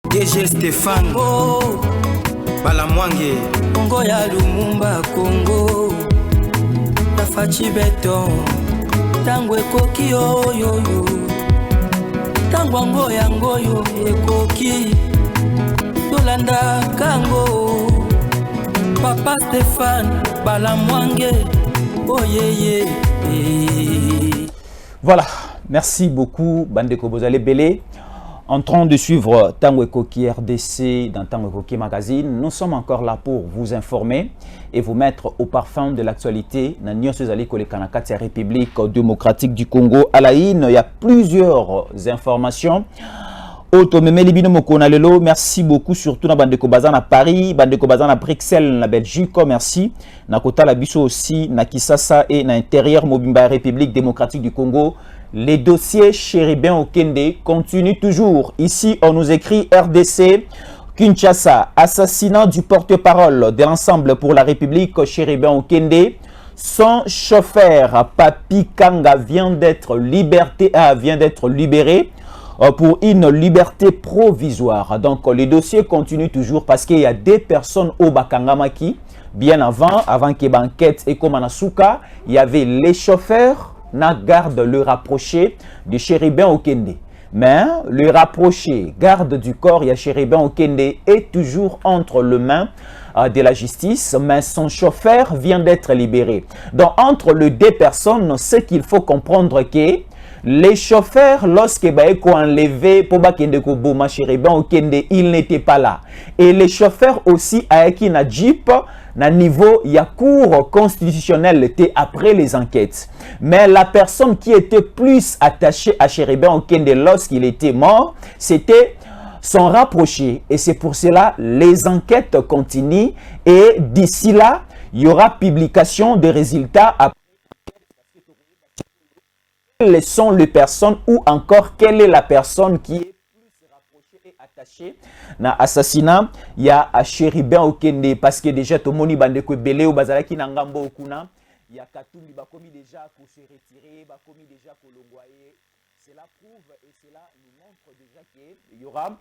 DG Stéphane Balamwange Congo ya Lumumba Congo Tafachi Beton Tango ekoki oyoyo Tango ango yango yo ekoki Tolanda kango Papa Stéphane Balamwange Oh yeah. Voilà, merci beaucoup Bandeko Bozale Belé. En train de suivre Tango Ekoki RDC dans Tango Ekoki Magazine, nous sommes encore là pour vous informer et vous mettre au parfum de l'actualité. Dans la République démocratique du Congo, à la IN, il y a plusieurs informations. Merci beaucoup, surtout dans Bandeko Bazan à Paris, Bandeko Bazan à Bruxelles, la Belgique, merci. Nakota la Bisso aussi, na Kisasa et na intérieur Mobimba République démocratique du Congo. Les dossiers Chéribin Okende continuent toujours. Ici, on nous écrit RDC, Kinshasa, assassinat du porte-parole de l'ensemble pour la République Chéribin Okende. Son chauffeur, Papi Kanga, vient d'être libéré pour une liberté provisoire. Donc, les dossiers continuent toujours parce qu'il y a des personnes au Bakangamaki. Bien avant que l'enquête et comme Anasuka, il y avait les chauffeurs. Na garde le rapproché de Chéribin Okende. Mais le rapproché, garde du corps, il y a Chéribin Okende, est toujours entre les mains de la justice, mais son chauffeur vient d'être libéré. Donc, entre les deux personnes, ce qu'il faut comprendre que les chauffeurs, lorsque Baeko enlevé pour Bakende Koboma Chéribin Okende, il n'était pas là. Et les chauffeurs aussi, avec une Jeep, na niveau, il y a cour constitutionnel après les enquêtes. Mais la personne qui était plus attachée à Chéribin Okende lorsqu'il était mort, c'était son rapproché. Et c'est pour cela les enquêtes continuent. Et d'ici là, il y aura publication des résultats. Quelles sont les personnes ou encore quelle est la personne qui est plus rapprochée et attachée na assassinat il y a Chéribin Okende parce que déjà tout moni bandeko belé ou bazalaki na ngambo okuna il y a Katumbi bakomi déjà pour se retirer bakomi déjà pour l'envoyer. Cela prouve et cela nous montre déjà qu'il y aura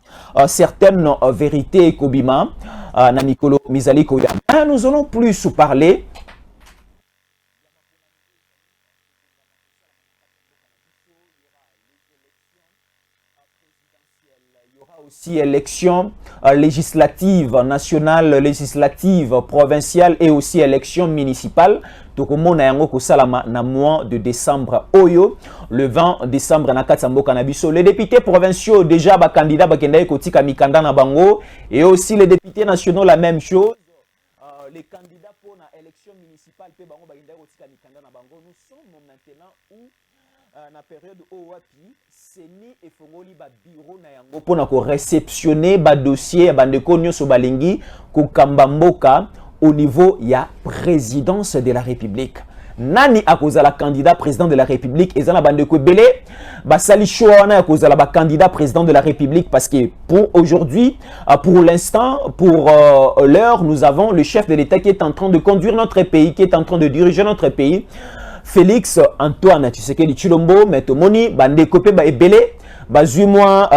certaines vérités kobima na Nicolo Mizali Koya. Nous allons plus parler aussi élections législatives nationales, législatives provinciales et aussi élections municipales. Donc, au mois de décembre, le 20 décembre, les députés provinciaux, déjà, candidats, et aussi les députés nationaux, la même chose. Les candidats pour l'élection municipale, nous sommes maintenant où, dans la période où Seni et Fongoli ba bureau na yango pona ko réceptionner ba dossier bandeko nyoso balingi ko kambamboka au niveau ya présidence de la République. Nani akozala candidat président de la République ezana bandeko belé ba sali choix na akozala ba candidat président de la République parce que pour aujourd'hui pour l'instant pour l'heure nous avons le chef de l'État qui est en train de conduire notre pays, qui est en train de diriger notre pays. Félix Antoine Tshisekedi Tshilombo, Metomoni, Bande Kopé, Ebele, Bazui-moi,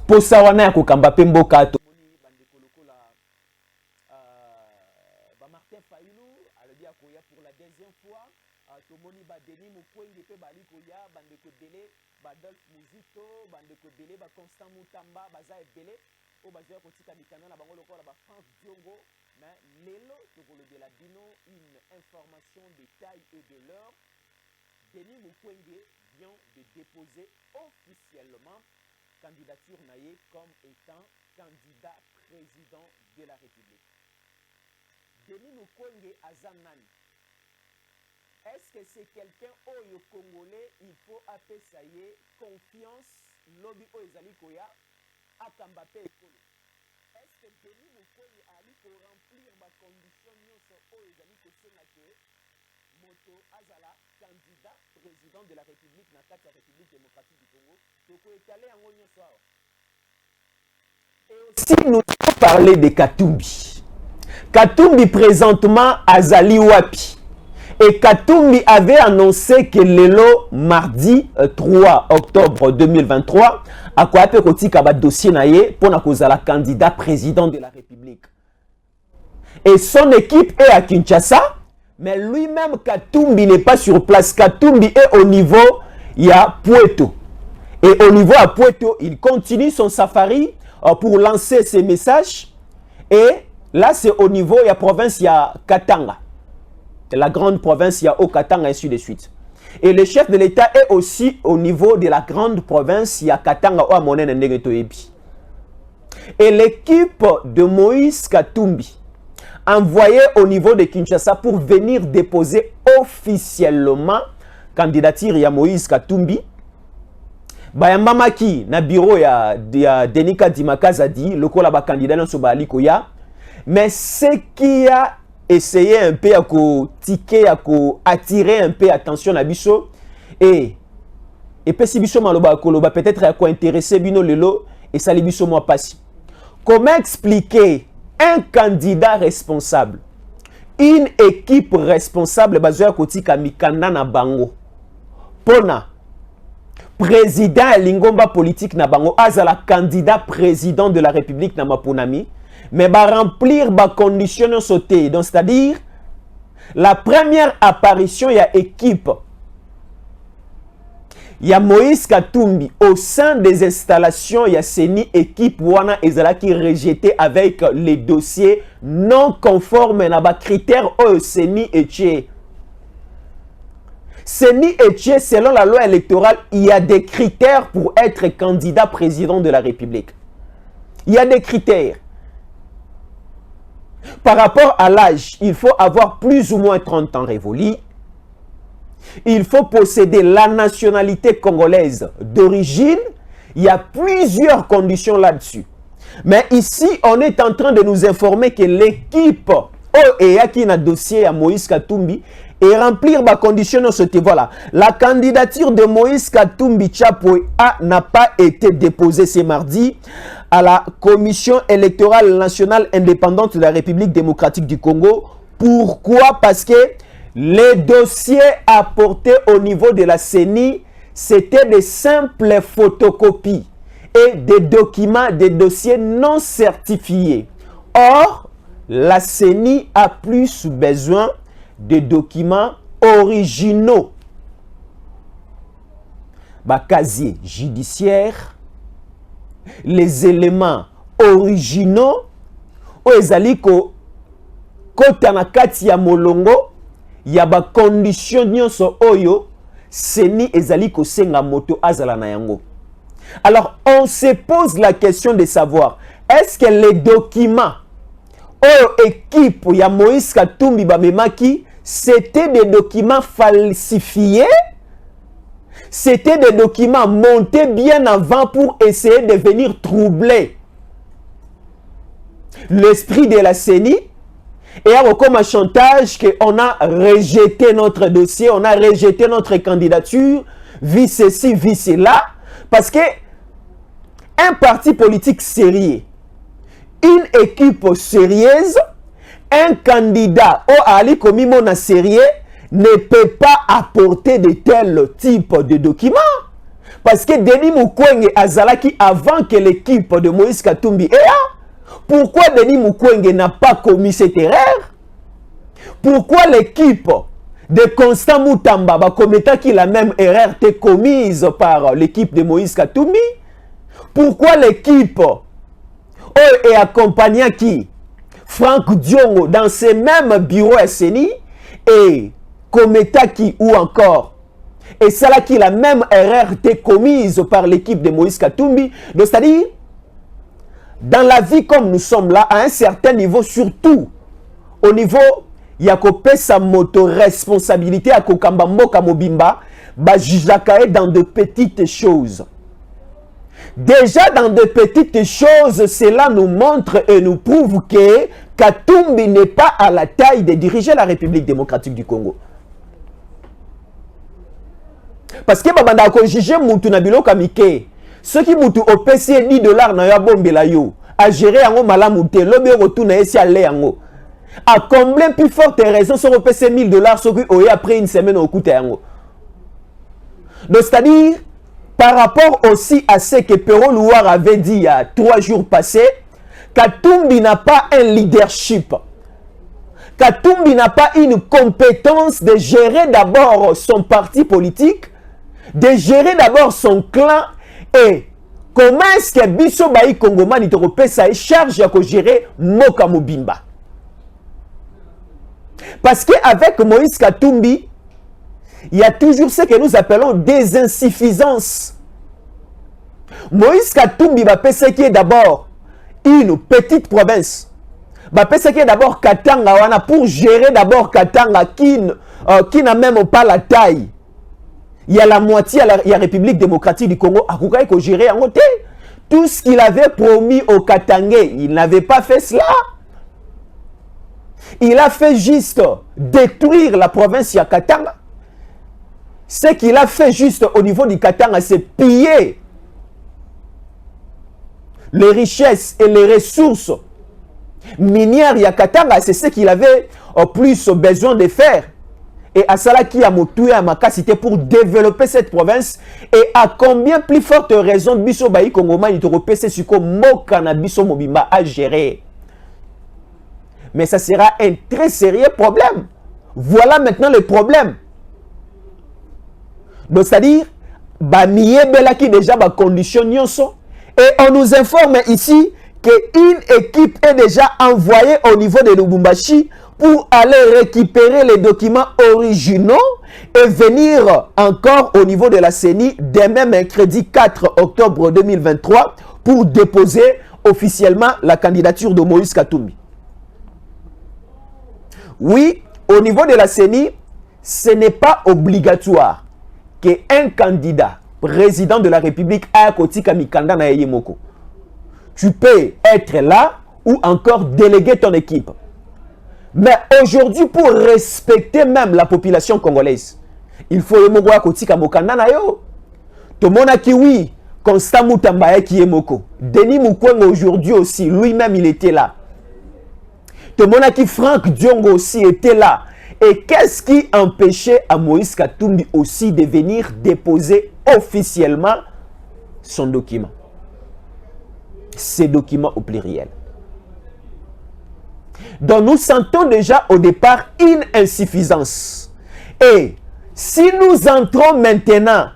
Posawana, Kokamba Pemboka, Bande Kolokola, Martin Fayulu, Aladia Koya pour la deuxième fois, Tomoni Badeni, Mukwenge, Bali Koya, Bande Kobele, Badolf Muzito, Bande Kobele, Constant Moutamba, Baza Ebele, Obazoya Kotika Mikana, Bangolo Kola, France Diongo. Mais Lélo, de la Bino, une information de taille et de l'heure. Denis Mukwege vient de déposer officiellement candidature naïe comme étant candidat président de la République. Denis Mukwege Azanani. Est-ce que c'est quelqu'un au Congolais, il faut appeler ça y est, confiance, lobby au Ezalikoya, Akambape Ekolo. Est-ce que Denis Mukwege a pour remplir ma condition moto azala candidat président de la République na kati ya République démocratique du Congo toko étalé en onyo soir. Et aussi nous allons parler de Katumbi. Katumbi présentement azali wapi. Et Katumbi avait annoncé que le mardi 3 octobre 2023, à quoi a dossier naïe pour la candidat président de la République. Et son équipe est à Kinshasa, mais lui-même Katumbi n'est pas sur place. Katumbi est au niveau, il y a Puerto. Et au niveau à Puerto, il continue son safari pour lancer ses messages. Et là, c'est au niveau, il y a province, il y a Katanga. La grande province, il y a au Katanga, et ainsi de suite. Et le chef de l'État est aussi au niveau de la grande province, il y a Katanga, ou à Monen Ndegetoyebi. Et l'équipe de Moïse Katumbi, envoyée au niveau de Kinshasa pour venir déposer officiellement candidature à Moïse Katumbi, Bayambamaki, na bureau ya Denika Dimakazadi, le cola ba candidat dans ce balikoya, mais ce qui a essayé un peu à attirer un peu attention à Bisso et si Bisso maloba koloba peut-être à quoi intéresser Bino Lelo et ça les Bisso moi passe. Comment expliquer un candidat responsable, une équipe responsable basée à Kotika Mikanda na Bango, Pona président Lingomba politique na Bango, azala candidat président de la République na Maponami, mais va remplir les conditions sauté. Donc, c'est-à-dire, la première apparition, il y a équipe. Il y a Moïse Katumbi. Au sein des installations, il y a Seni équipe Wana Ezala qui rejeté avec les dossiers non conformes à les critères Seni et Tché. Seni et Tché, selon la loi électorale, il y a des critères pour être candidat président de la République. Il y a des critères. Par rapport à l'âge, il faut avoir plus ou moins 30 ans révolus. Il faut posséder la nationalité congolaise d'origine. Il y a plusieurs conditions là-dessus. Mais ici, on est en train de nous informer que l'équipe qui a un dossier à Moïse Katumbi et remplir ma condition dans ce thé. Voilà. La candidature de Moïse Katumbi Chapoua n'a pas été déposée ce mardi à la Commission électorale nationale indépendante de la République démocratique du Congo. Pourquoi? Parce que les dossiers apportés au niveau de la CENI, c'était des simples photocopies et des documents, des dossiers non certifiés. Or, la CENI a plus besoin de documents originaux. Casier judiciaire, les éléments originaux, oezaliko kotanakati ya molongo, ya ba condition nyonso oyo, seni ezaliko senga moto azala na yango. Alors, on se pose la question de savoir, est-ce que les documents équipe ya Moïse Katumbi Bamemaki, c'était des documents falsifiés? C'était des documents montés bien avant pour essayer de venir troubler l'esprit de la CENI. Et alors, comme un chantage qu'on a rejeté notre dossier, on a rejeté notre candidature, vice ceci, vice là, parce que un parti politique sérieux, une équipe sérieuse, un candidat ou Ali Komimona sérieux ne peut pas apporter de tels types de documents. Parce que Denis Mukwege Azalaki avant que l'équipe de Moïse Katumbi est là. Pourquoi Denis Mukwege n'a pas commis cette erreur? Pourquoi l'équipe de Constant Mutamba commettant qui la même erreur été commise par l'équipe de Moïse Katumbi? Pourquoi l'équipe et accompagnant qui Franck Diongo dans ces mêmes bureaux SNI et Kometaki ou encore et cela qui la même erreur été commise par l'équipe de Moïse Katumbi. C'est-à-dire, dans la vie comme nous sommes là, à un certain niveau, surtout au niveau il y a sa moto-responsabilité à Kokamba Moka Mobimba, Bajijakae dans de petites choses. Déjà dans de petites choses, cela nous montre et nous prouve que Katumbi n'est pas à la taille de diriger la République démocratique du Congo. Parce que babanda ko juger mutu na biloko mike. Ceux qui mutu opesi $10 na ya bombela yo, a gérer yango malamu te, lobe retourna esi ale yango. À combien plus forte raison si on peut ces $1000 ce que après une semaine au coup de donc c'est-à-dire par rapport aussi à ce que Pero Louar avait dit il y a 3 jours passés, Katumbi n'a pas un leadership. Katumbi n'a pas une compétence de gérer d'abord son parti politique, de gérer d'abord son clan et comment est-ce que Biso Bayi Kongoma ni toko pesa charge à gérer Moka Mobimba. Parce qu'avec Moïse Katumbi, il y a toujours ce que nous appelons des insuffisances. Moïse Katumbi va penser qu'il est d'abord une petite province. Va penser qu'il est d'abord Katanga wana pour gérer d'abord Katanga qui n'a même pas la taille. Il y a la moitié, il y a la République démocratique du Congo. À Koukaï qu'on gérait en côté. Tout ce qu'il avait promis aux Katangais, il n'avait pas fait cela. Il a fait juste détruire la province de Katanga. Ce qu'il a fait juste au niveau du Katanga, c'est piller les richesses et les ressources minières de Katanga. C'est ce qu'il avait plus besoin de faire. Et à cela qui a motué à ma capacité pour développer cette province. Et à combien plus forte raison Biso Bayi Kongoma ni toko pese suko moka na Biso Mobimba à gérer. Mais ça sera un très sérieux problème. Voilà maintenant le problème. Donc c'est-à-dire, Bamiye Belaki déjà ba condition nyonso. Et on nous informe ici qu'une équipe est déjà envoyée au niveau de Lubumbashi pour aller récupérer les documents originaux et venir encore au niveau de la CENI demain mercredi 4 octobre 2023 pour déposer officiellement la candidature de Moïse Katumbi. Oui, au niveau de la CENI, ce n'est pas obligatoire qu'un candidat président de la République ait Kotika Mikanda na Yemoko. Tu peux être là ou encore déléguer ton équipe. Mais aujourd'hui, pour respecter même la population congolaise, il faut Yemoko Kotika Mokanda na yo. Tomona ki oui, Constant Mutamba qui Yemoko. Denis Mukwege aujourd'hui aussi, lui-même il était là. Tomona ki Franck Diongo aussi était là. Et qu'est-ce qui empêchait à Moïse Katumbi aussi de venir déposer officiellement son document? Ces documents au pluriel. Donc nous sentons déjà au départ une insuffisance. Et si nous entrons maintenant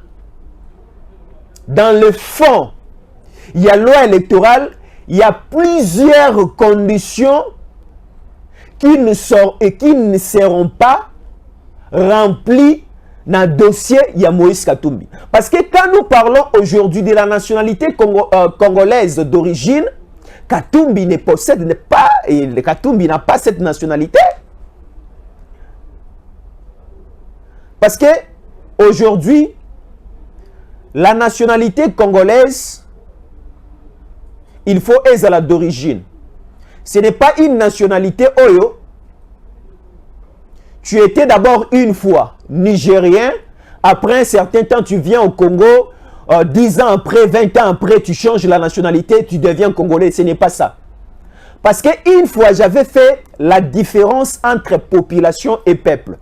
dans le fond, il y a loi électorale, il y a plusieurs conditions qui ne seront pas remplis dans le dossier de Moïse Katumbi. Parce que quand nous parlons aujourd'hui de la nationalité congolaise d'origine, Katumbi ne possède pas, et Katumbi n'a pas cette nationalité. Parce que aujourd'hui, la nationalité congolaise, il faut être d'origine. Ce n'est pas une nationalité Oyo. Tu étais d'abord une fois nigérien. Après un certain temps, tu viens au Congo. 10 ans après, 20 ans après, tu changes la nationalité, tu deviens congolais. Ce n'est pas ça. Parce qu'une fois, j'avais fait la différence entre population et peuple.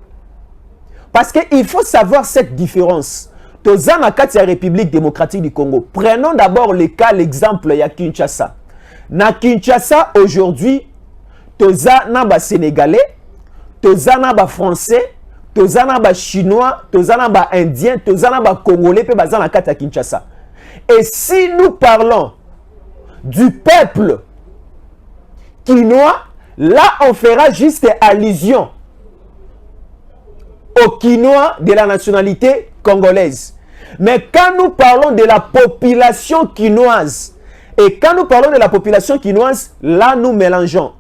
Parce qu'il faut savoir cette différence. Toza na kati ya République démocratique du Congo. Prenons d'abord l'exemple ya Kinshasa. Na Kinshasa, aujourd'hui, toza na ba Sénégalais, toza na ba Français, toza na ba Chinois, toza na ba Indiens, toza na ba Congolais, pe baza na kati ya Kinshasa. Et si nous parlons du peuple quinois, là on fera juste allusion aux Quinois de la nationalité congolaise. Mais quand nous parlons de la population quinoise, et quand nous parlons de la population quinoise, là nous mélangeons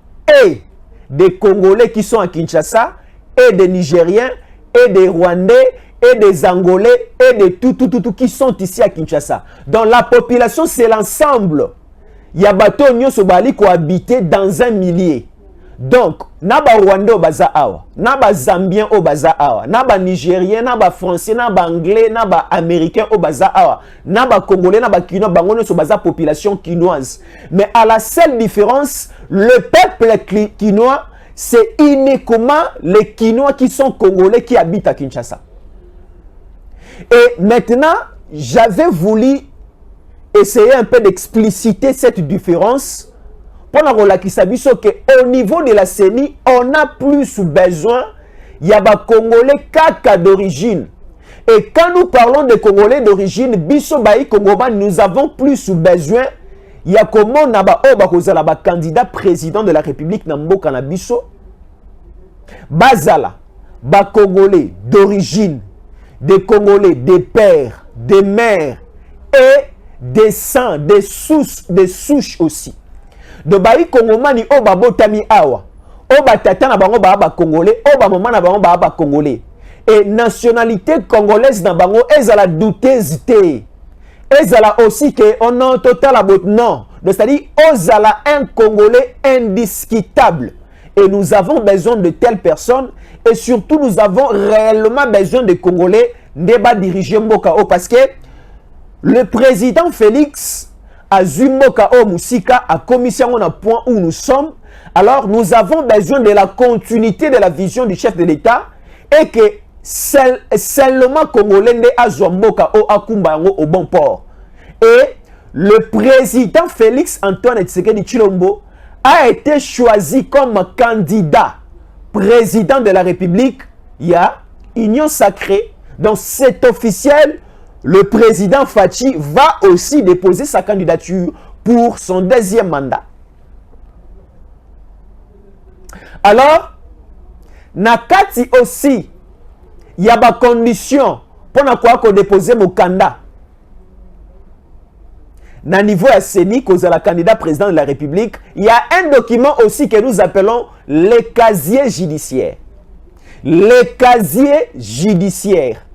et des Congolais qui sont à Kinshasa, et des Nigériens, et des Rwandais, et des Angolais, et de tout qui sont ici à Kinshasa. Donc la population, c'est l'ensemble. Il y a bateau nyonso bali cohabiter dans un millier. Donc, naba Rwandais au baza awa, naba Zambien au baza awa, naba Nigérien, naba Français, naba Anglais, naba Américain au baza awa, naba Congolais, naba Quinois, bangono so baza population quinoise. Mais à la seule différence, le peuple quinois, c'est uniquement les Kinois qui sont congolais qui habitent à Kinshasa. Et maintenant, j'avais voulu essayer un peu d'expliciter cette différence pour la relakisa biso que au niveau de la CENI, on a plus besoin, il y a des Congolais kaka d'origine. Et quand nous parlons de Congolais d'origine, biso baï Kongoba, nous avons plus besoin, il y a comment naba oba kozala ba candidat président de la République na mboka na biso, bazala, ba Congolais d'origine, des Congolais, des pères, des mères et des sangs, des souches aussi. De bayi Kongomani oba botami awa, oba tata na bango ba Congolais, oba maman na bango ba Congolais. Et nationalité congolaise na bango ezala douteuse te. Ezala aussi que on a total abot non. C'est-à-dire ozala un Congolais indiscutable. Et nous avons besoin de telles personnes. Et surtout, nous avons réellement besoin de Congolais débat diriger Mboka O. Parce que le président Félix Mboka O Musika a commission à point où nous sommes. Alors, nous avons besoin de la continuité de la vision du chef de l'État. Et que seulement Congolais ne Azwa Mboka O Akumbango au bon port. Et le président Félix Antoine Tshisekedi Tshilombo a été choisi comme candidat président de la République. Il y a Union Sacrée. Donc c'est officiel. Le président Fachi va aussi déposer sa candidature pour son deuxième mandat. Alors, Nakati aussi, il y a des conditions pour déposer mon candidat. Na niveau à CENI, cause la candidat président de la République, il y a un document aussi que nous appelons les casiers judiciaires. Les casiers judiciaires.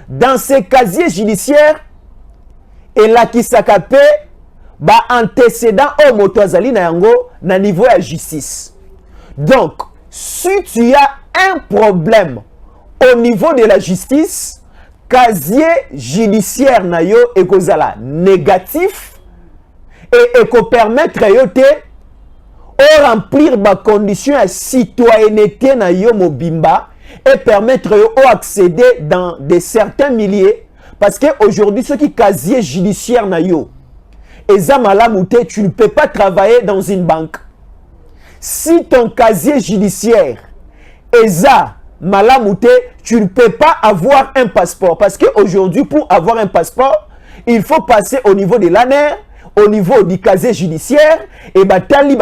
Dans ces casiers judiciaires, et là qui s'accapé, ba antécédent au motoazali na yango na niveau à justice. Donc, si tu as un problème au niveau de la justice, casier judiciaire na yo et kozala négatif, et qu'on permettre de remplir ma condition à citoyenneté na yo mobimba et permettre d'accéder dans des certains milliers parce que aujourd'hui ceux qui casier judiciaire na yo ezamalamouté, tu ne peux pas travailler dans une banque. Si ton casier judiciaire eza malamouté, tu ne peux pas avoir un passeport parce que aujourd'hui pour avoir un passeport, il faut passer au niveau de l'ANER, au niveau du casier judiciaire et batali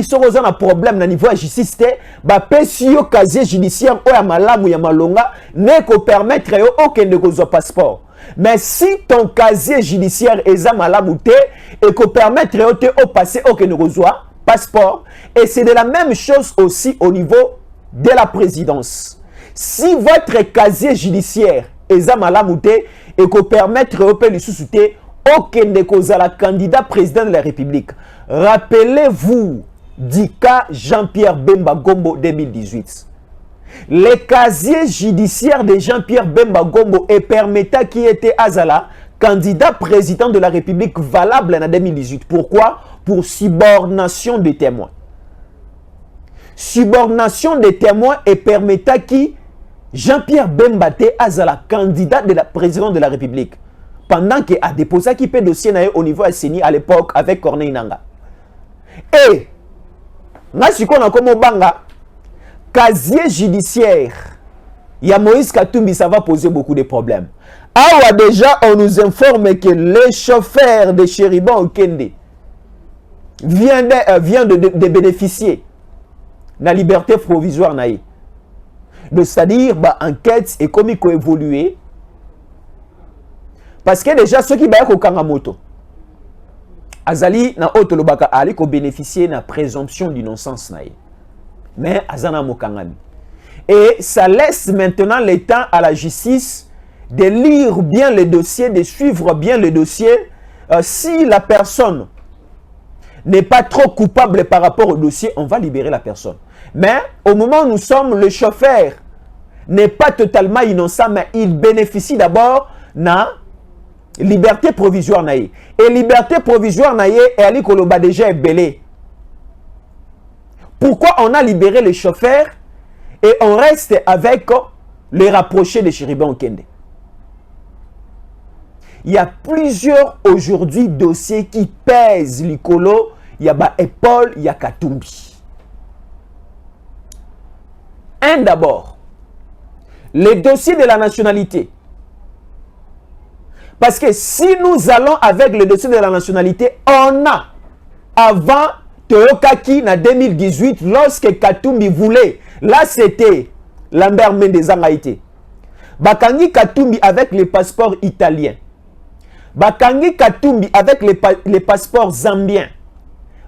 so oza na problème na niveau de justice te ba pesi yo casier judiciaire o ya malamu ya malonga ne ko permettre yo okende kozwa passeport. Mais si ton casier judiciaire eza malamu te et ko permettre yo te o passer okende kozwa passeport, et c'est de la même chose aussi au niveau de la présidence. Si votre casier judiciaire eza malamu te et ko permettre yo pe lisusu te okende kozala candidat président de la République. Rappelez-vous du cas Jean-Pierre Bemba Gombo 2018. Le casier judiciaire de Jean-Pierre Bemba Gombo et permettant qui était Azala, candidat président de la République valable en 2018. Pourquoi? Pour subornation des témoins. Subornation des témoins et permettant qui Jean-Pierre Bemba Azala, candidat de la président de la République. Pendant qu'il a déposé un dossier au niveau de CENI à l'époque avec Corneille Nanga. Et, casier judiciaire, il y a Moïse Katumbi, ça va poser beaucoup de problèmes. Ah, déjà, on nous informe que le chauffeur de Chériban Okende vient de bénéficier de la liberté provisoire. C'est-à-dire, enquête et comme il faut évoluer. Parce que déjà, ceux qui baillent au Kangamoto, Azali na Otolobaka ali ko bénéficier de la présomption d'innocence. Mais Azana Mokangani. Et ça laisse maintenant le temps à la justice de lire bien le dossier, de suivre bien le dossier. Si la personne n'est pas trop coupable par rapport au dossier, on va libérer la personne. Mais au moment où nous sommes, le chauffeur n'est pas totalement innocent, mais il bénéficie d'abord na liberté provisoire naïe. Et liberté provisoire naïe et Ali Koloba déjà est belé. Pourquoi on a libéré les chauffeurs et on reste avec les rapprochés de Chérubin Okende? Il y a plusieurs aujourd'hui dossiers qui pèsent l'icolo. Il y a épaule, il y a Katumbi. Un d'abord, les dossiers de la nationalité. Parce que si nous allons avec le dossier de la nationalité, on a, avant Toyokaki en 2018, lorsque Katumbi voulait, là c'était Lambert Mendeza Haïti. Bakangi Katumbi avec les passeports italiens. Bakangi Katumbi avec les passeports zambiens.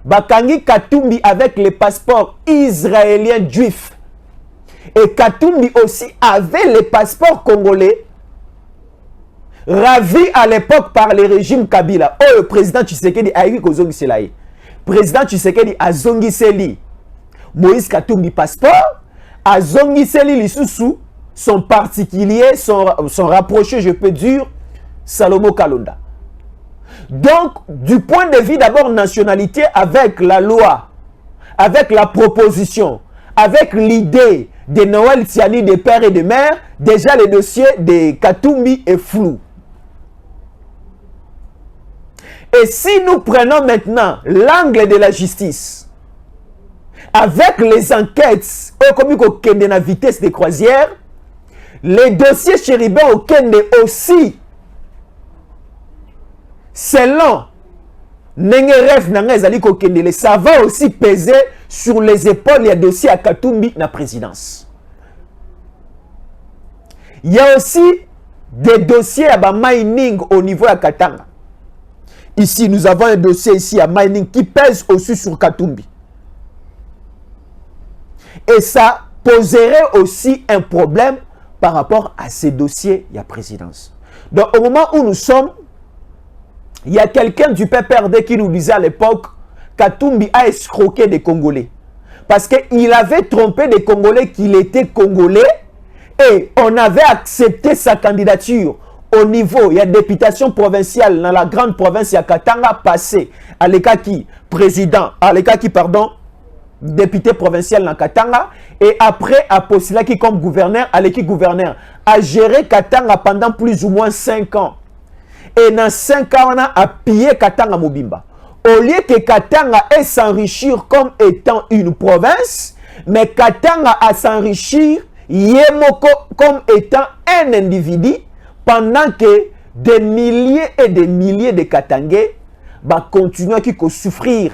Bakangi Katumbi avec les passeports israéliens juifs. Et Katumbi aussi avait les passeports congolais ravis à l'époque par le régime Kabila. Oh, le président Tshisekedi a eu Kozongi Selaï. Président Tshisekedi a Zongi Seli. Moïse Katumbi passeport. A Zongi Seli Lissousou. Son particulier, son rapproché, je peux dire, Salomo Kalonda. Donc, du point de vue d'abord nationalité, avec la loi, avec la proposition, avec l'idée de Noël Tiani, des pères et des mères, déjà le dossier de Katumbi est flou. Et si nous prenons maintenant l'angle de la justice, avec les enquêtes, comme il y a vitesse de croisière, les dossiers Chérubin Okende aussi, selon Nengeref Nangezali Kokende, ça va aussi peser sur les épaules des dossiers à Katumbi na présidence. Il y a aussi des dossiers à mining au niveau de Katanga. Ici, nous avons un dossier ici à mining qui pèse aussi sur Katumbi. Et ça poserait aussi un problème par rapport à ces dossiers de la présidence. Donc, au moment où nous sommes, il y a quelqu'un du PPRD qui nous disait à l'époque Katumbi a escroqué des Congolais. Parce qu'il avait trompé des Congolais qu'il était Congolais et on avait accepté sa candidature au niveau, il y a députation provinciale dans la grande province, il y a Katanga passé à l'Ekaki président, à l'Ekaki pardon, député provincial dans Katanga et après à postulé qui comme gouverneur, à l'Eki gouverneur, a géré Katanga pendant plus ou moins 5 ans. Et dans 5 ans, on a pillé Katanga Mobimba. Au lieu que Katanga ait s'enrichir comme étant une province, mais Katanga a s'enrichir Yemoko comme étant un individu, pendant que des milliers et des milliers de Katangais continuent à souffrir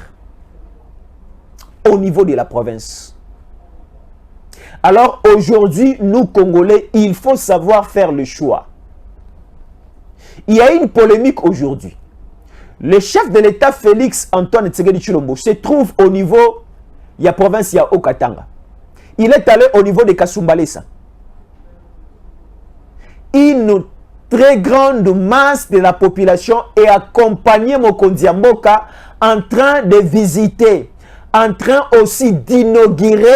au niveau de la province. Alors aujourd'hui, nous Congolais, il faut savoir faire le choix. Il y a une polémique aujourd'hui. Le chef de l'État Félix Antoine Tshisekedi Tshilombo se trouve au niveau de la province de Haut-Katanga. Il est allé au niveau de Kasumbalesa. Une très grande masse de la population est accompagnée Mokonzi Mboka en train de visiter, en train aussi d'inaugurer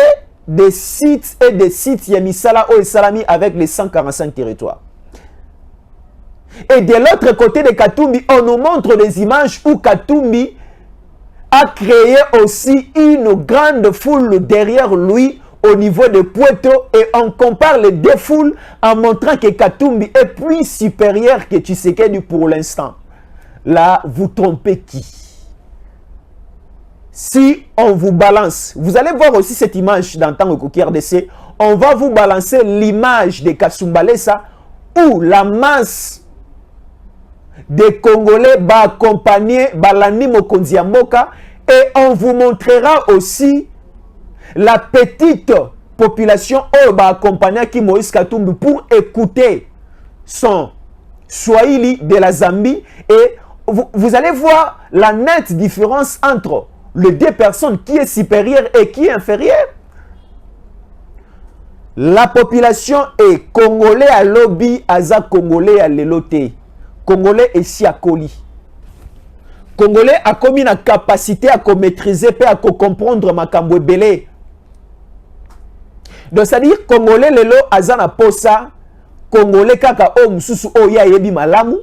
des sites et des sites Yamisala ou Salami avec les 145 territoires. Et de l'autre côté de Katumbi, on nous montre des images où Katumbi a créé aussi une grande foule derrière lui au niveau de Puerto et on compare les deux foules en montrant que Katumbi est plus supérieur que Tshisekedi pour l'instant. Là, vous trompez qui? Si on vous balance, vous allez voir aussi cette image dans Tango Koki RDC, on va vous balancer l'image de Kasumbalesa où la masse des Congolais va accompagner Balani Mokonzi Mboka et on vous montrera aussi la petite population va accompagner qui Moïse Katumbi pour écouter son Swahili de la Zambie et vous allez voir la nette différence entre les deux personnes qui est supérieure et qui est inférieure. La population est congolais à lobby, aza congolais à l'éloté. Congolais est si à Koli. Congolais a commis la capacité à maîtriser et à comprendre ma kambo belé. Donc c'est-à-dire Congolais lelo azana posa, Congolais kaka o mususu o ya yebi malamu,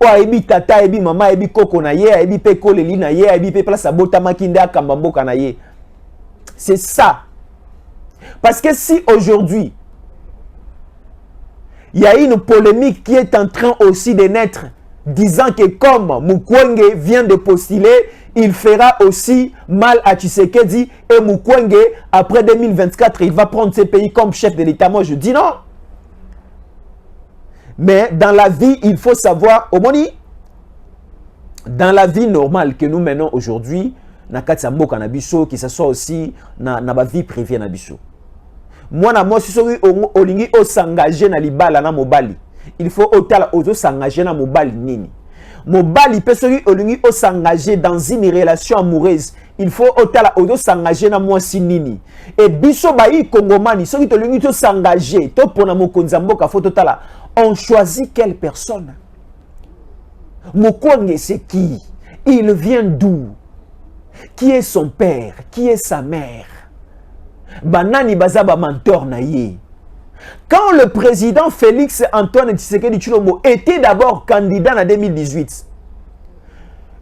o yebi tata yebi mama yebi koko na ye, yebi pe koleli na ye, yebi pe place abota makinde akamba mboka na ye. C'est ça. Parce que si aujourd'hui, il y a une polémique qui est en train aussi de naître, disant que comme Mukwege vient de postuler, il fera aussi mal à Tshisekedi, et Mukwege, après 2024, il va prendre ce pays comme chef de l'État. Moi, je dis non. Mais dans la vie, il faut savoir, Omoni, dans la vie normale que nous menons aujourd'hui, na kati ya mboka na biso, que ce soit aussi na ba vie privée na biso. Moi na moi si soki olingi o s'engager na libala na mobali, il faut otala ozo s'engager na mobali nini. Mobali pe soki olingi o s'engager dans une relation amoureuse, il faut otala ozo s'engager na mwasi nini. Et biso bayi kongomani soki tolingi to s'engager, to pona mokonzi mboka faut totala, on choisit quelle personne. Mukwege c'est qui? Il vient d'où? Qui est son père? Qui est sa mère? Banani bazaba mentor na ye. Quand le président Félix Antoine Tshisekedi Tshilombo était d'abord candidat en 2018,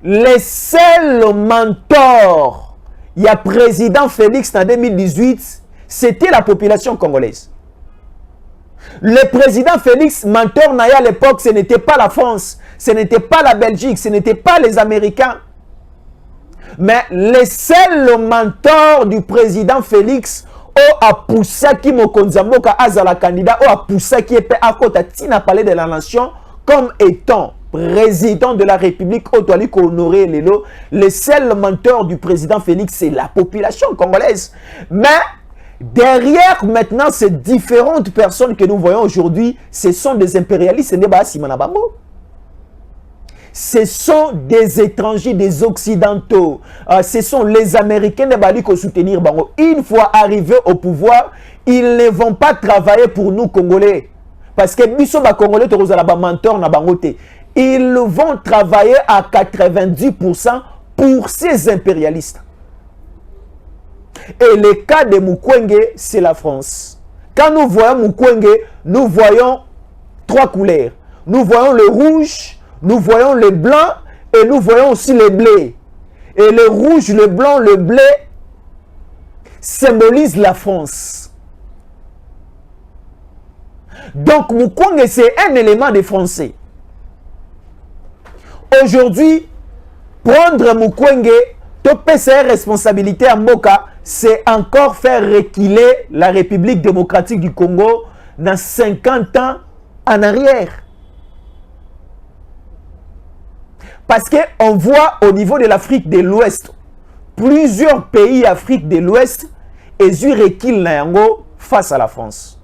les seuls mentors, il y a président Félix en 2018, c'était la population congolaise. Le président Félix, mentor na ye à l'époque, ce n'était pas la France, ce n'était pas la Belgique, ce n'était pas les Américains. Mais les seuls mentors du président Félix a poussé qui Mokonzamboka azala candidat a poussé qui est à côté tina parler de la nation comme étant président de la République autoalique honoré Lelo. Les seuls mentors du président Félix, c'est la population congolaise. Mais derrière maintenant ces différentes personnes que nous voyons aujourd'hui, ce sont des impérialistes. Ce sont des étrangers, des occidentaux. Ce sont les Américains de Bali qui soutenir Bango. Une fois arrivés au pouvoir, ils ne vont pas travailler pour nous Congolais. Parce que biso ba Congolais to rozala ba mentor na bangote. Ils vont travailler à 90% pour ces impérialistes. Et le cas de Mukwege, c'est la France. Quand nous voyons Mukwege, nous voyons trois couleurs. Nous voyons le rouge, nous voyons le blanc et nous voyons aussi le blé. Et le rouge, le blanc, le blé symbolisent la France. Donc Mukwege, c'est un élément des Français. Aujourd'hui, prendre Mukwege, topé ses responsabilités à Mboka, c'est encore faire reculer la République démocratique du Congo dans 50 ans en arrière. Parce qu'on voit au niveau de l'Afrique de l'Ouest, plusieurs pays d'Afrique de l'Ouest, ils reculent face à la France.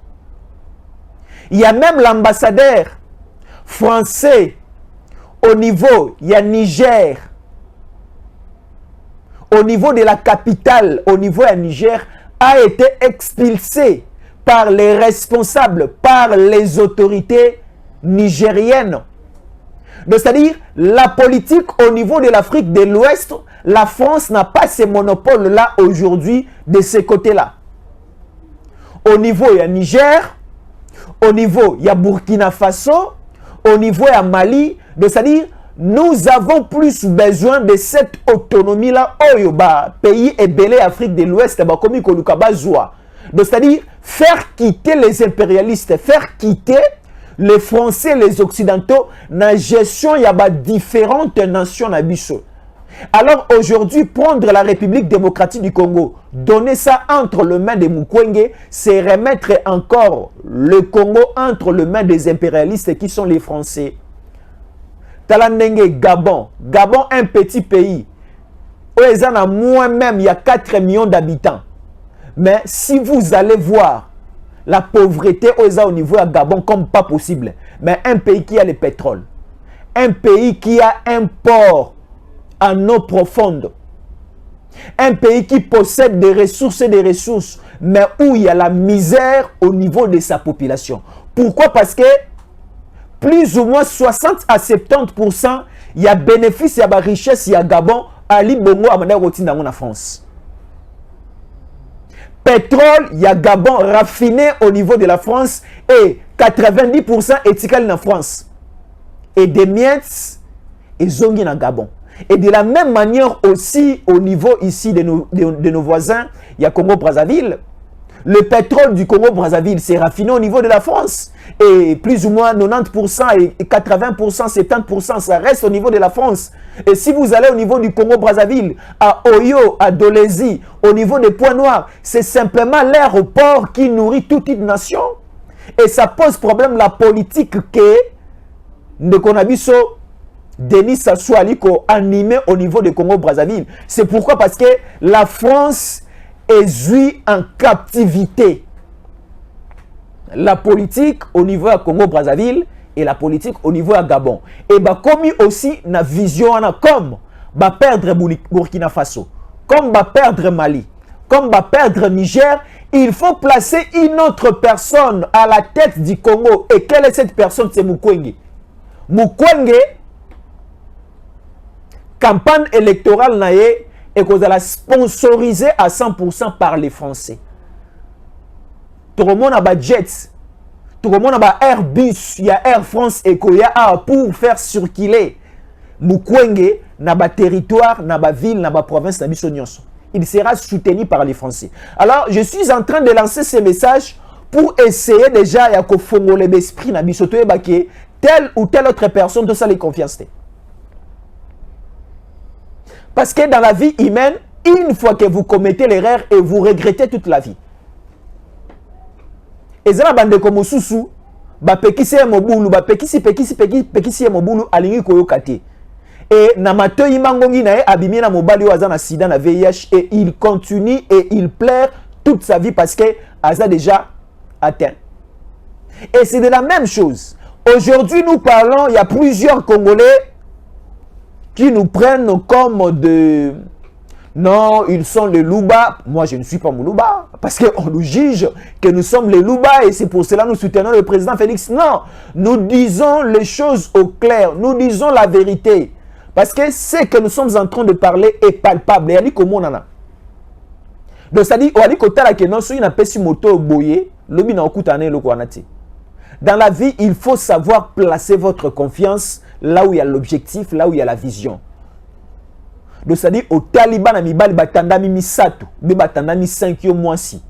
Il y a même l'ambassadeur français au niveau, il y a Niger, au niveau de la capitale, au niveau de Niger, a été expulsé par les responsables, par les autorités nigériennes. C'est-à-dire, la politique au niveau de l'Afrique de l'Ouest, la France n'a pas ce monopole-là aujourd'hui de ce côté-là. Au niveau, il y a Niger, au niveau, il y a Burkina Faso, au niveau, il y a Mali. C'est-à-dire, nous avons plus besoin de cette autonomie-là. Oyoba, pays ébélé Afrique de l'Ouest, c'est-à-dire, faire quitter les impérialistes, faire quitter les Français, les Occidentaux, dans la gestion, il y a différentes nations à Bissau. Alors aujourd'hui, prendre la République démocratique du Congo, donner ça entre les mains de Mukwege, c'est remettre encore le Congo entre les mains des impérialistes qui sont les Français. Talandenge, Gabon. Gabon, un petit pays. Moi-même, il y a 4 millions d'habitants. Mais si vous allez voir la pauvreté au niveau de Gabon comme pas possible. Mais un pays qui a le pétrole, un pays qui a un port en eau profonde, un pays qui possède des ressources, mais où il y a la misère au niveau de sa population. Pourquoi? Parce que plus ou moins 60 à 70%, il y a bénéfice, il y a richesse, il y a Gabon, à Libongo, à en France. Pétrole, il y a Gabon raffiné au niveau de la France et 90% étiqueté en France. Et des miettes, ils ont en Gabon. Et de la même manière aussi, au niveau ici de nos voisins, il y a Congo-Brazzaville. Le pétrole du Congo-Brazzaville, c'est raffiné au niveau de la France. Et plus ou moins 90% et 80%, 70%, ça reste au niveau de la France. Et si vous allez au niveau du Congo-Brazzaville, à Oyo, à Dolézy, au niveau des Points Noirs, c'est simplement l'aéroport qui nourrit toute une nation. Et ça pose problème la politique que Ndekonabiso Denis Sassou Aliko animé au niveau du Congo-Brazzaville. C'est pourquoi? Parce que la France est jouie en captivité. La politique au niveau du Congo-Brazzaville et la politique au niveau du Gabon. Et bah comme aussi na vision comme bah perdre Burkina Faso, comme bah perdre Mali, comme bah perdre Niger, il faut placer une autre personne à la tête du Congo. Et quelle est cette personne? C'est Mukwege. Mukwege, campagne électorale naie et qu'on a sponsorisé à 100% par les Français. Tout le monde a des jets, tout le monde a des Airbus, il y a Air France et Koya pour faire circuler Mukwege na ba territoire, na ba ville, na ba province, na biso nyonso. Il sera soutenu par les Français. Alors, je suis en train de lancer ces messages pour essayer déjà à fongoler l'esprit na biso to ebake telle ou telle autre personne de ça les confiance. Parce que dans la vie humaine, une fois que vous commettez l'erreur et vous regrettez toute la vie. Et ça, bande comme Soussou, ba pekisi mobulu, ba pekisi mobulu alingi koyokate. Et namato imangongi na abimi na mobali waza na sida na VIH et il continue et il pleure toute sa vie parce que Aza déjà atteint. Et c'est de la même chose. Aujourd'hui, nous parlons, il y a plusieurs Congolais qui nous prennent comme de... Non, ils sont les Louba. Moi, je ne suis pas Moulouba. Parce qu'on nous juge que nous sommes les Louba et c'est pour cela que nous soutenons le président Félix. Non, nous disons les choses au clair. Nous disons la vérité. Parce que ce que nous sommes en train de parler est palpable. Donc, c'est-à-dire, dans la vie, il faut savoir placer votre confiance là où il y a l'objectif, là où il y a la vision. Donc, c'est-à-dire, au Taliban, il y a batandami misato, il y a batandami 5 mois si.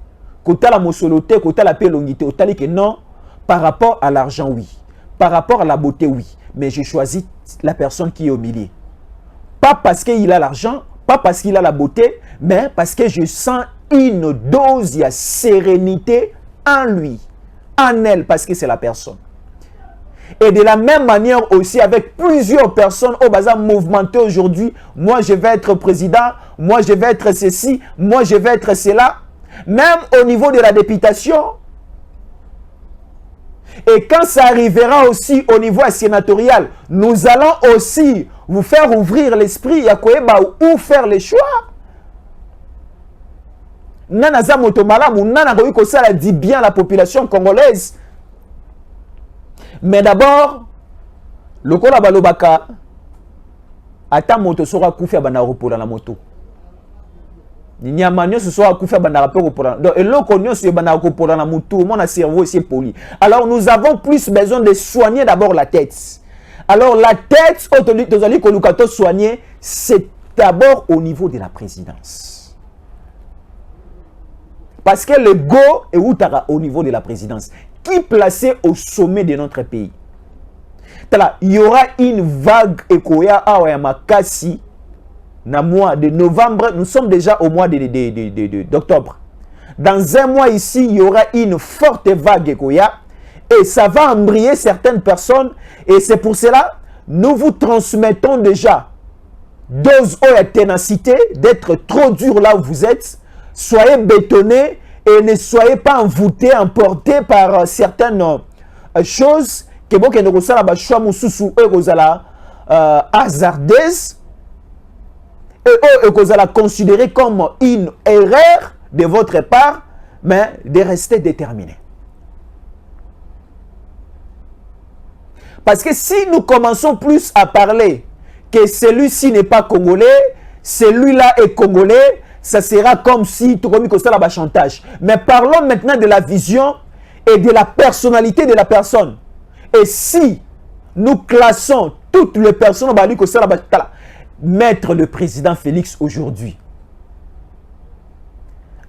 Kota la mosoloté, kota la pelongité, au tali que non, par rapport à l'argent, oui. Par rapport à la beauté, oui. Mais j'ai choisi la personne qui est au milieu. Pas parce qu'il a l'argent, pas parce qu'il a la beauté, mais parce que je sens une dose de sérénité en lui, en elle, parce que c'est la personne. Et de la même manière aussi avec plusieurs personnes au bazar mouvementé aujourd'hui, moi je vais être président, moi je vais être ceci, moi je vais être cela, même au niveau de la députation. Et quand ça arrivera aussi au niveau sénatorial, nous allons aussi vous faire ouvrir l'esprit ou faire les choix. Nana za motomalamu, nana ko sala dit bien la population congolaise. Mais d'abord, le kola balobaka ata moto sera kufia bana repola na moto. Nyamanyo ce soit kufia bana repola. Donc et le konyo se bana repola na moto, mon cerveau c'est poli. Alors nous avons plus besoin de soigner d'abord la tête. Alors la tête autolitozali ko lukato soigner, c'est d'abord au niveau de la présidence. Parce que le go est au niveau de la présidence. Qui placé au sommet de notre pays. Il y aura une vague ekoya awa makasi na mois de novembre. Nous sommes déjà au mois d'octobre. Dans un mois ici, il y aura une forte vague ekoya et ça va embrayer certaines personnes. Et c'est pour cela nous vous transmettons déjà dose de ténacité, d'être trop dur là où vous êtes. Soyez bétonnés. Et ne soyez pas envoûtés, emportés par certaines choses que vous hasardeuse et que vous allez considérer comme une erreur de votre part, mais de rester déterminé. Parce que si nous commençons plus à parler que celui-ci n'est pas congolais, celui-là est congolais, ça sera comme si tout comme un chantage. Mais parlons maintenant de la vision et de la personnalité de la personne. Et si nous classons toutes les personnes, mettre le président Félix aujourd'hui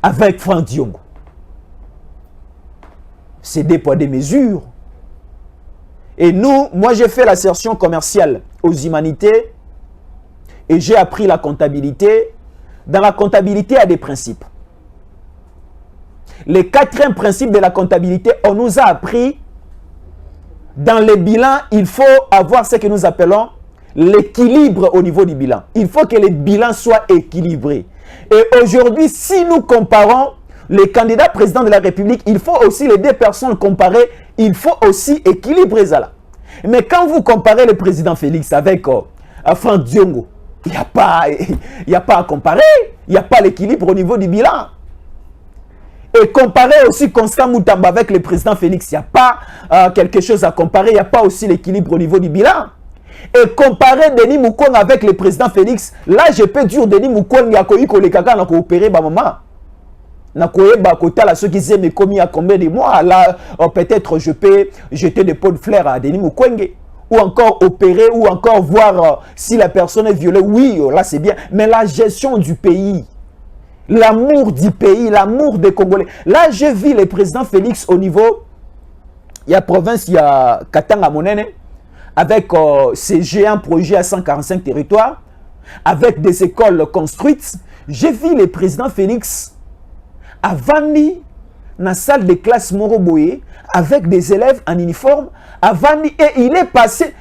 avec Franck Diongo. C'est des poids, des mesures. Et nous, moi j'ai fait l'assertion commerciale aux humanités et j'ai appris la comptabilité. Dans la comptabilité, il y a des principes. Les 4e principes de la comptabilité, on nous a appris, dans les bilans, il faut avoir ce que nous appelons l'équilibre au niveau du bilan. Il faut que les bilans soient équilibrés. Et aujourd'hui, si nous comparons les candidats présidents de la République, il faut aussi les 2 personnes comparer, il faut aussi équilibrer ça. Mais quand vous comparez le président Félix avec Franck Diongo, il n'y a pas à comparer, il n'y a pas l'équilibre au niveau du bilan. Et comparer aussi Constant Moutamba avec le président Félix, il n'y a pas quelque chose à comparer, il n'y a pas aussi l'équilibre au niveau du bilan. Et comparer Denis Mukwege avec le président Félix, là je peux dire Denis Mukwege a coopéré maman. Ceux qui aiment commis à combien de mois, là peut-être je peux jeter des pots de fleurs à Denis Mukwege. Ou encore opérer, ou encore voir si la personne est violée. Oui, là c'est bien. Mais la gestion du pays, l'amour du pays, l'amour des Congolais. Là, j'ai vu le président Félix au niveau, il y a province, il y a Katanga Monene, avec ces géants projets à 145 territoires, avec des écoles construites. J'ai vu le président Félix avant dans la salle de classe Moroboye, avec des élèves en uniforme, avant et il est passé.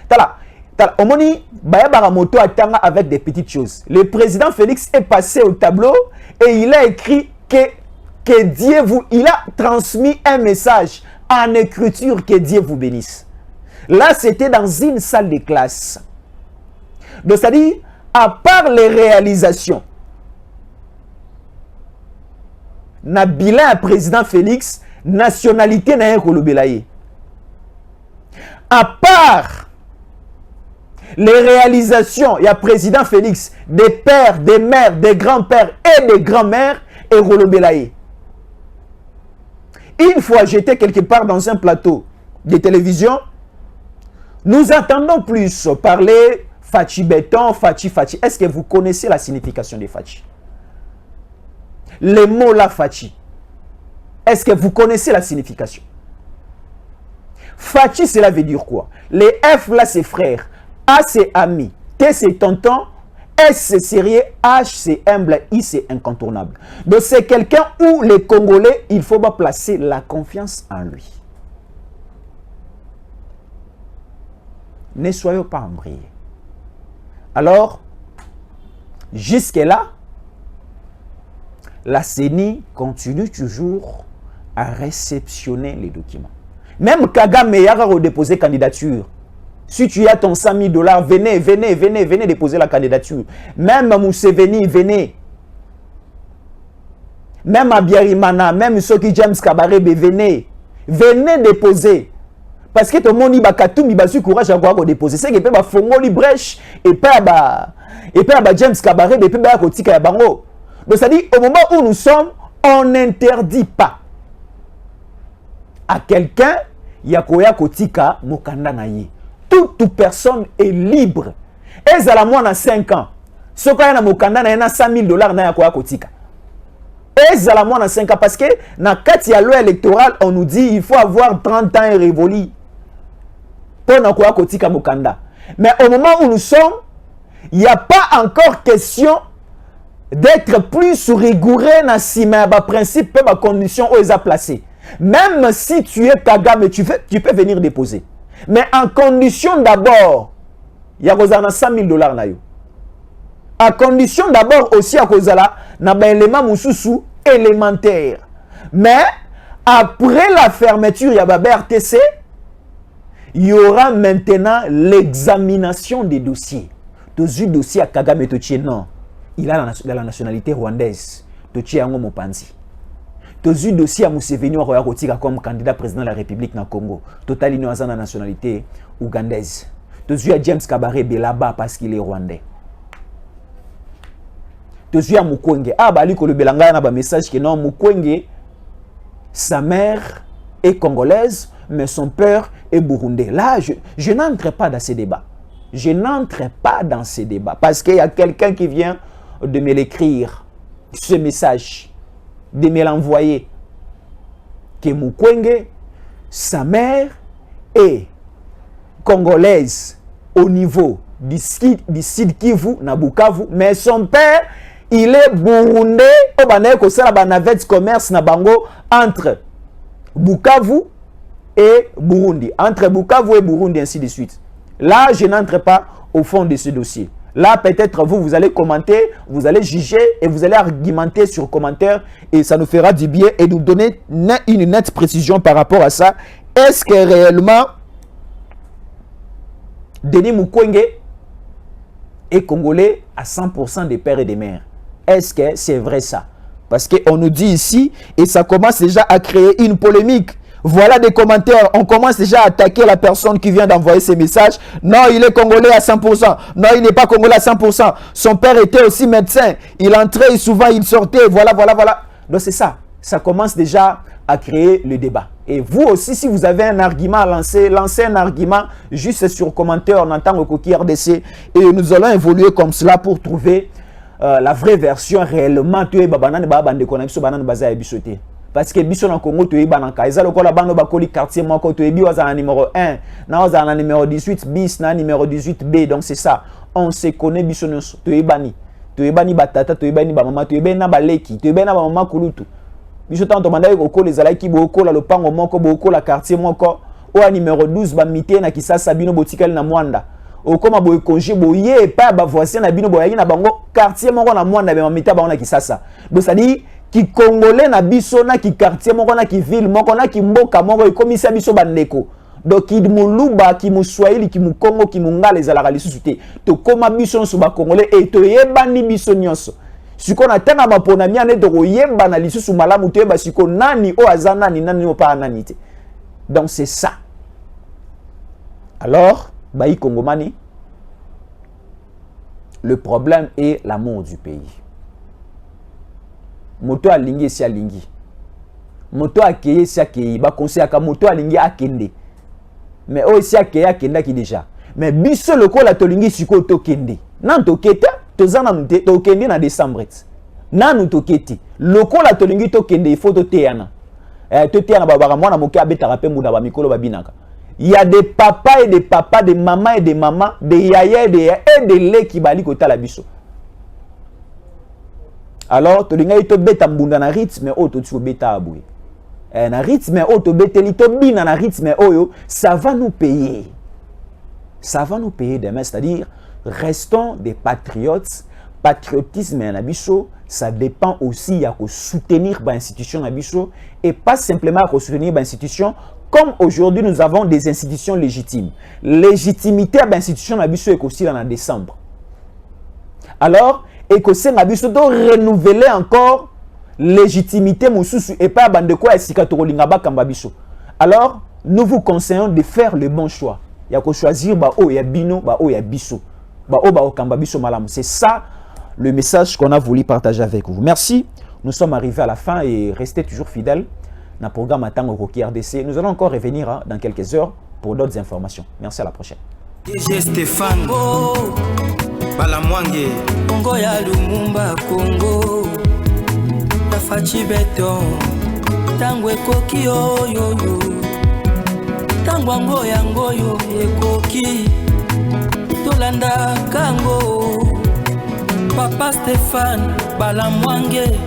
Omoni Bayabaramoto attend avec des petites choses. Le président Félix est passé au tableau et il a écrit que Dieu vous. Il a transmis un message en écriture que Dieu vous bénisse. Là, c'était dans une salle de classe. Donc, c'est-à-dire, à part les réalisations, na bilan président Félix, nationalité n'a rien kolobelaye. À part les réalisations, il y a président Félix, des pères, des mères, des grands-pères et des grands-mères et kolobelaye. Une fois, j'étais quelque part dans un plateau de télévision, nous entendons plus parler Fachi béton, Fachi. Est-ce que vous connaissez la signification de Fachi? Les mots là, Fachi. Est-ce que vous connaissez la signification? Fachi, cela veut dire quoi? Les F là, c'est frère. A, c'est ami. T, c'est tonton. S, c'est sérieux. H, c'est humble. I, c'est incontournable. Donc, c'est quelqu'un où les Congolais, il faut pas placer la confiance en lui. Ne soyons pas embrouillés. Alors, jusque-là, la CENI continue toujours à réceptionner les documents. Même Kagame a redéposé candidature. Si tu as ton 100 000 $, venez déposer la candidature. Même Museveni, venez. Même Abiyarimana, même Soki James Kabarebe, venez. Venez déposer. Parce que tout le monde dit que tu courage à déposer. C'est que tu as fait brèche et pas James Kabarebe et pas Kotika Bango. Donc, c'est-à-dire, au moment où nous sommes, on n'interdit pas à quelqu'un Yakoya Kotika Mokanda Naye. Toute personne est libre. Et ça la moins à 5 ans. Ce qu'il y a Mokanda Naye, 100 000 $ na Yakoya Kotika. Et ça la moins à 5 ans. Parce que dans la loi électorale, on nous dit il faut avoir 30 ans et révolu. Pour Yakoya Kotika Mokanda. Mais au moment où nous sommes, il n'y a pas encore question d'être plus rigoureux dans le principe et la condition où ils ont placé. Même si tu es Kagame, tu peux venir déposer. Mais en condition d'abord, il y a 100 000 $. En condition d'abord aussi à cause de là, il y a un élément élémentaire. Mais après la fermeture, il y a RTC, il y aura maintenant l'examination des dossiers. Tous les dossiers à Kagame et non. Il a la nationalité rwandaise. Tochi Ango Mopanzi. Tous les dossiers à Museveni comme candidat président de la République na Congo. Total il a la nationalité ougandaise. Tous les James Kabarebe là-bas parce qu'il est rwandais. Tous les Mukwege. Ah bah lui que le belanga na ba message que non Mukwege, sa mère est congolaise mais son père est burundais. Là je n'entre pas dans ces débats. Je n'entre pas dans ces débats parce qu'il y a quelqu'un qui vient de me l'écrire, ce message, de me l'envoyer. Que Mukwege, sa mère est congolaise au niveau du Sud Kivu, na Bukavu, mais son père, il est burundais, au baneko sala ba navette commerce na bango entre Bukavu et Burundi, entre Bukavu et Burundi, ainsi de suite. Là, je n'entre pas au fond de ce dossier. Là, peut-être vous allez commenter, vous allez juger et vous allez argumenter sur commentaire et ça nous fera du bien et nous donner une nette précision par rapport à ça. Est-ce que réellement Denis Mukwege est congolais à 100% des pères et des mères? Est-ce que c'est vrai ça? Parce qu'on nous dit ici et ça commence déjà à créer une polémique. Voilà des commentaires. On commence déjà à attaquer la personne qui vient d'envoyer ces messages. Non, il est congolais à 100%. Non, il n'est pas congolais à 100%. Son père était aussi médecin. Il entrait souvent, il sortait. Voilà. Donc c'est ça. Ça commence déjà à créer le débat. Et vous aussi, si vous avez un argument à lancer, lancez un argument juste sur commentaire en tant que Koki RDC. Et nous allons évoluer comme cela pour trouver la vraie version réellement. Parce que biso na Congo to yibanaka ezalo ko la bano bakoli quartier moko to yebi waza na numéro 1 na waza na numéro 18 bis na numéro 18B, donc c'est ça, on se connaît biso to yebani batata to yebani ba mama to yebena baleki to yebena ba mama kulutu biso tanto mandai ko les alaki boko la lopango moko boko la quartier moko o numéro 12 ba mité na Kisasa bino botikali na Mwanda o koma boy congé boye pa ba voisin na bino boyaki na bango quartier moko na Mwanda ba mité ba na Kisasa, donc ça dit qui congolais na biso na ki quartier moko na ki ville moko na ki mboka moko ekomisa biso bandeko, donc ki muluba ki muswahili ki mukongo ki mungala ezalaka lisusu te to koma biso nso ba congolais et to yebani biso nyonso siko na tanga mapona miane to yeba na lisusu malamu to yeba siko nani o azana nani o pa nani te. Donc c'est ça. Alors bayi kongomani, le problème est l'amour du pays. Moto alingi si alingi, moto akeye si akeye, ba conseil aka moto alingi akende, mais o si akeye akenda ki déjà, mais biso lokola tolingi siko to kende nan to keta to zana nte to kende na décembre nanu to keti lokola tolingi to kende, il faut to teana to teana babara mwana moke abeta rapé muda ba mikolo babinaka. Il y a des papas et des papas, des mamans et des mamans, des yaya et des yaya et des lait qui bali kota la biso. Alors, tu as dit beta mbunda na rythme o to tu beta aboué. Na rythme o to beteli to bina na rythme oyo, ça va nous payer. Ça va nous payer demain, c'est-à-dire restons des patriotes. Patriotisme na biso, ça dépend aussi à soutenir ba institution na biso et pas simplement à soutenir ba institution comme aujourd'hui nous avons des institutions légitimes. Légitimité à ba institution na biso est aussi en décembre. Alors, et que c'est nabiso de renouveler encore légitimité mususu et pas bande quoi esikatorolingaba bakamba biso. Alors nous vous conseillons de faire le bon choix. Il y a que choisir ba o ya bino ba o ya biso. Ba o ba okamba biso malamu. C'est ça le message qu'on a voulu partager avec vous. Merci. Nous sommes arrivés à la fin et restez toujours fidèles dans le programme Atango Koki RDC. Nous allons encore revenir dans quelques heures pour d'autres informations. Merci, à la prochaine. DJ Stéphane Balamwange Congo ya Lumumba Congo Tafachi beton Tangwe koki yo yo yo Tangwango yango yo ekoki Tolanda kango Papa Stéphane Balamwange